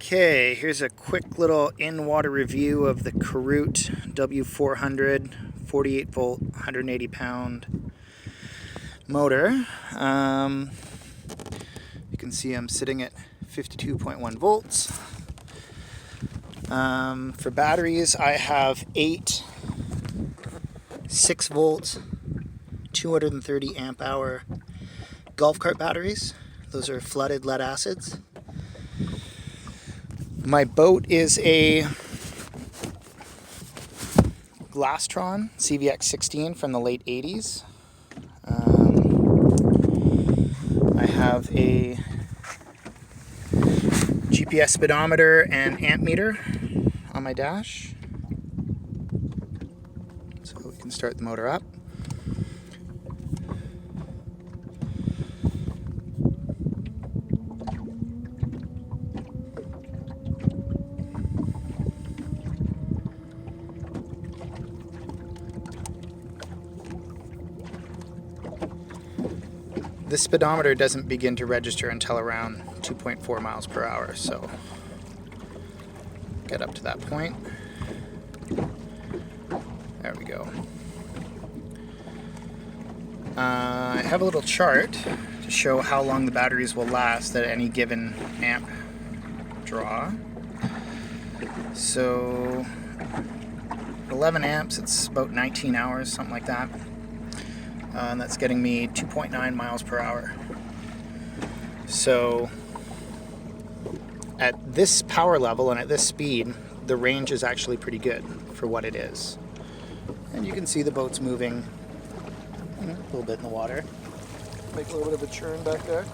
Okay, here's a quick little in-water review of the Caroute W400 48 volt 180 pound motor. You can see I'm sitting at 52.1 volts. For batteries, I have 8 6 volt 230 amp hour golf cart batteries. Those are flooded lead acids. My boat is a Glastron CVX16 from the late 80s. I have a GPS speedometer and amp meter on my dash. So we can start the motor up. The speedometer doesn't begin to register until around 2.4 miles per hour, so get up to that point. There we go. I have a little chart to show how long the batteries will last at any given amp draw. So 11 amps, it's about 19 hours, something like that. And that's getting me 2.9 miles per hour. So at this power level and at this speed, the range is actually pretty good for what it is. And you can see the boat's moving a little bit in the water. Make a little bit of a churn back there.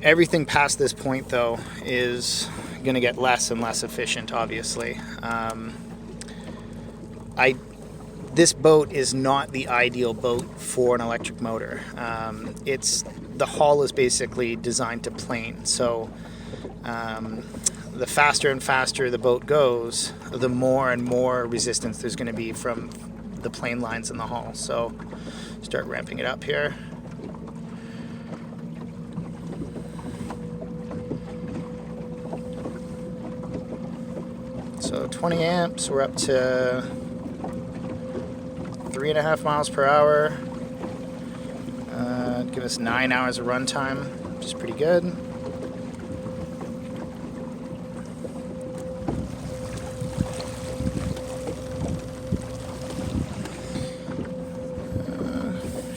Everything past this point, though, is going to get less and less efficient, obviously. This boat is not the ideal boat for an electric motor. The hull is basically designed to plane, so the faster and faster the boat goes, the more and more resistance there's going to be from the plane lines in the hull. So start ramping it up here. So 20 amps, we're up to 3.5 miles per hour. Give us 9 hours of runtime, which is pretty good.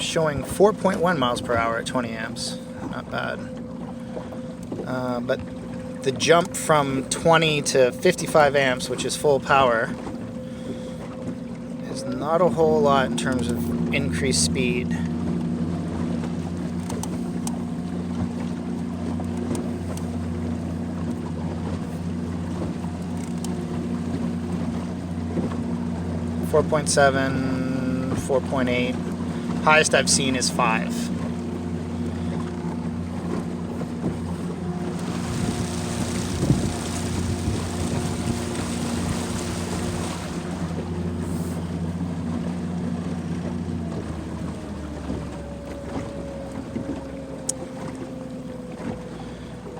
Showing 4.1 miles per hour at 20 amps. Not bad. But the jump from 20 to 55 amps, which is full power, is not a whole lot in terms of increased speed. .7, 4.8. Highest I've seen is 5.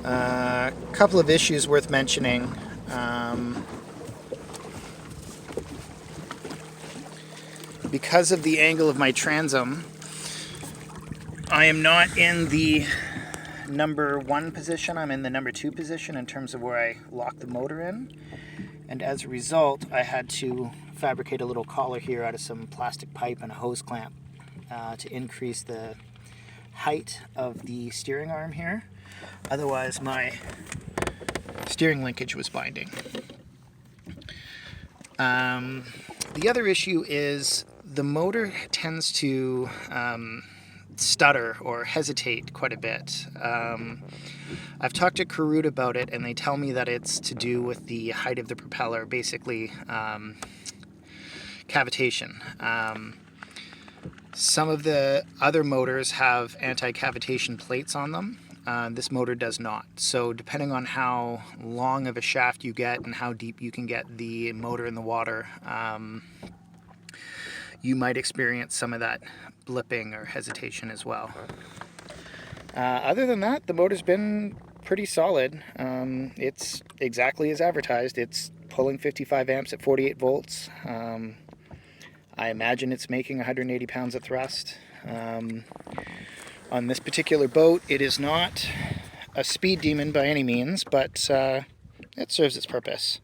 A couple of issues worth mentioning. Because of the angle of my transom, I am not in the number 1 position, I'm in the number 2 position in terms of where I lock the motor in. And as a result, I had to fabricate a little collar here out of some plastic pipe and a hose clamp to increase the height of the steering arm here. Otherwise, my steering linkage was binding. The other issue is the motor tends to stutter or hesitate quite a bit. I've talked to Caroute about it, and they tell me that it's to do with the height of the propeller, basically cavitation. Some of the other motors have anti-cavitation plates on them. This motor does not. So depending on how long of a shaft you get and how deep you can get the motor in the water, you might experience some of that blipping or hesitation as well. Other than that, the motor's been pretty solid. It's exactly as advertised. It's pulling 55 amps at 48 volts. I imagine it's making 180 pounds of thrust. On this particular boat, it is not a speed demon by any means, but it serves its purpose.